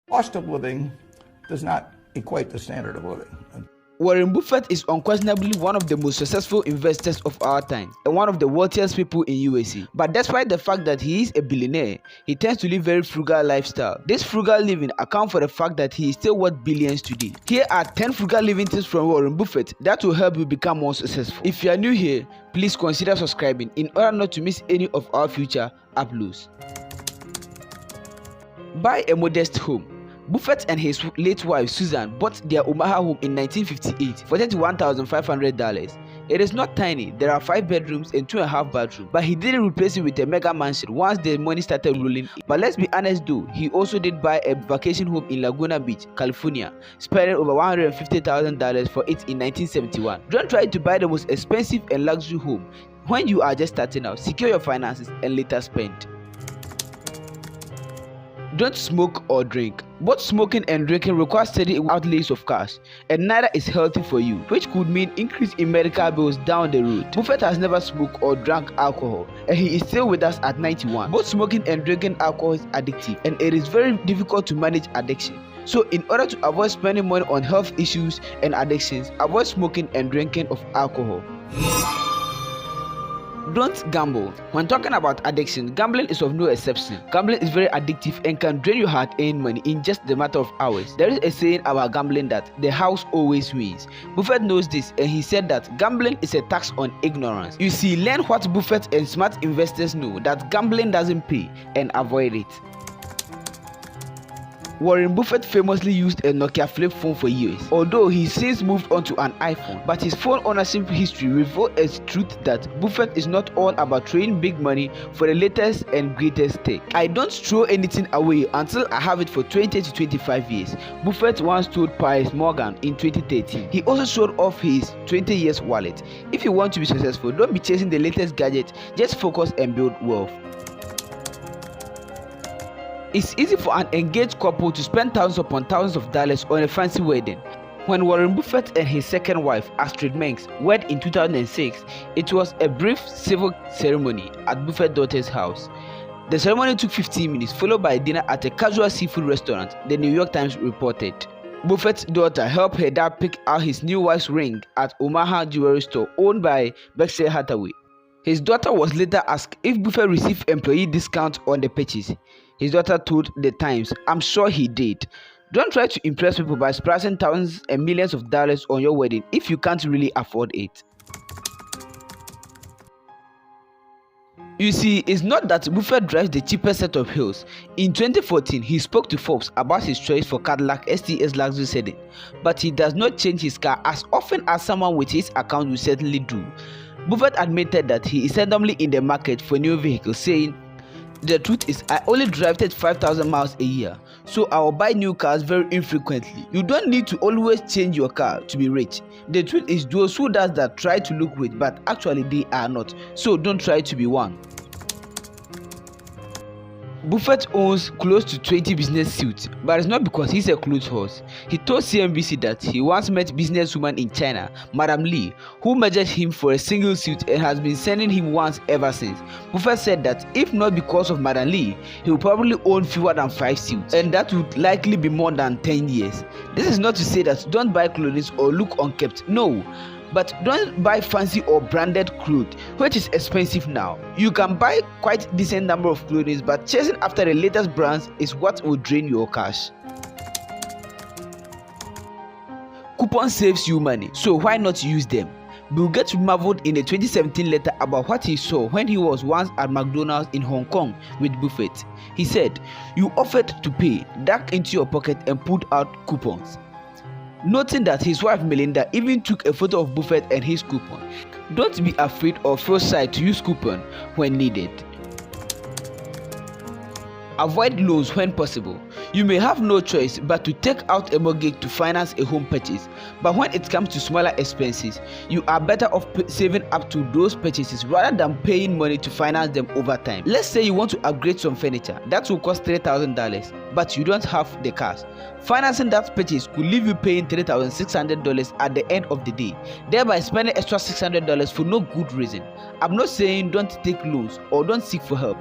Cost of living does not equate to standard of living. Warren Buffett is unquestionably one of the most successful investors of our time and one of the wealthiest people in USA. But despite the fact that he is a billionaire, he tends to live very frugal lifestyle. This frugal living accounts for the fact that he is still worth billions today. Here are 10 frugal living tips from Warren Buffett that will help you become more successful. If you are new here, please consider subscribing in order not to miss any of our future uploads. Buy a modest home. Buffett and his late wife Susan bought their Omaha home in 1958 for $31,500. It is not tiny, there are 5 bedrooms and 2.5 bathrooms, but he didn't replace it with a mega mansion once the money started rolling in. But let's be honest though, he also did buy a vacation home in Laguna Beach, California, spending over $150,000 for it in 1971. Don't try to buy the most expensive and luxury home when you are just starting out. Secure your finances and later spend. Don't smoke or drink. Both smoking and drinking require steady outlays of cash, and neither is healthy for you, which could mean increase in medical bills down the road. Buffett has never smoked or drank alcohol, and he is still with us at 91. Both smoking and drinking alcohol is addictive, and it is very difficult to manage addiction. So in order to avoid spending money on health issues and addictions, avoid smoking and drinking of alcohol. Don't gamble. When talking about addiction, gambling is of no exception. Gambling is very addictive and can drain your hard-earned money in just the matter of hours. There is a saying about gambling that the house always wins. Buffett knows this, and he said that gambling is a tax on ignorance. You see, learn what Buffett and smart investors know, that gambling doesn't pay, and avoid it. Warren Buffett famously used a Nokia flip phone for years, although he since moved on to an iPhone. But his phone ownership history reveals a truth that Buffett is not all about throwing big money for the latest and greatest tech. I don't throw anything away until I have it for 20 to 25 years. Buffett once told Piers Morgan in 2013. He also showed off his 20 years wallet. If you want to be successful, don't be chasing the latest gadget, just focus and build wealth. It's easy for an engaged couple to spend thousands upon thousands of dollars on a fancy wedding. When Warren Buffett and his second wife, Astrid Menks, wed in 2006, it was a brief civil ceremony at Buffett's daughter's house. The ceremony took 15 minutes, followed by a dinner at a casual seafood restaurant, the New York Times reported. Buffett's daughter helped her dad pick out his new wife's ring at Omaha jewelry store owned by Berkshire Hathaway. His daughter was later asked if Buffett received employee discount on the purchase. His daughter told the Times, "I'm sure he did." Don't try to impress people by splashing thousands and millions of dollars on your wedding if you can't really afford it. You see, it's not that Buffett drives the cheapest set of heels. In 2014, he spoke to Forbes about his choice for Cadillac STS luxury sedan, but he does not change his car as often as someone with his account will certainly do. Buffett admitted that he is seldomly in the market for new vehicles, saying, "The truth is, I only drive 35,000 miles a year, so I will buy new cars very infrequently. You don't need to always change your car to be rich. The truth is, those who does that try to look rich, but actually they are not, so don't try to be one." Buffett owns close to 20 business suits, but it's not because he's a clothes horse. He told CNBC that he once met businesswoman in China, Madam Lee, who measured him for a single suit and has been sending him ones ever since. Buffett said that if not because of Madam Lee, he would probably own fewer than 5 suits, and that would likely be more than 10 years. This is not to say that don't buy clothes or look unkempt, no. But don't buy fancy or branded clothes, which is expensive now. You can buy quite decent number of clothes, but chasing after the latest brands is what will drain your cash. Coupon saves you money, so why not use them? Bill Gates marveled in a 2017 letter about what he saw when he was once at McDonald's in Hong Kong with Buffett. He said, "You offered to pay, dug into your pocket and pulled out coupons." Noting that his wife Melinda even took a photo of Buffett and his coupon. Don't be afraid or feel shy to use coupon when needed. Avoid loans when possible. You may have no choice but to take out a mortgage to finance a home purchase, but when it comes to smaller expenses, you are better off saving up to those purchases rather than paying money to finance them over time. Let's say you want to upgrade some furniture that will cost $3,000, but you don't have the cash. Financing that purchase could leave you paying $3,600 at the end of the day, thereby spending extra $600 for no good reason. I'm not saying don't take loans or don't seek for help,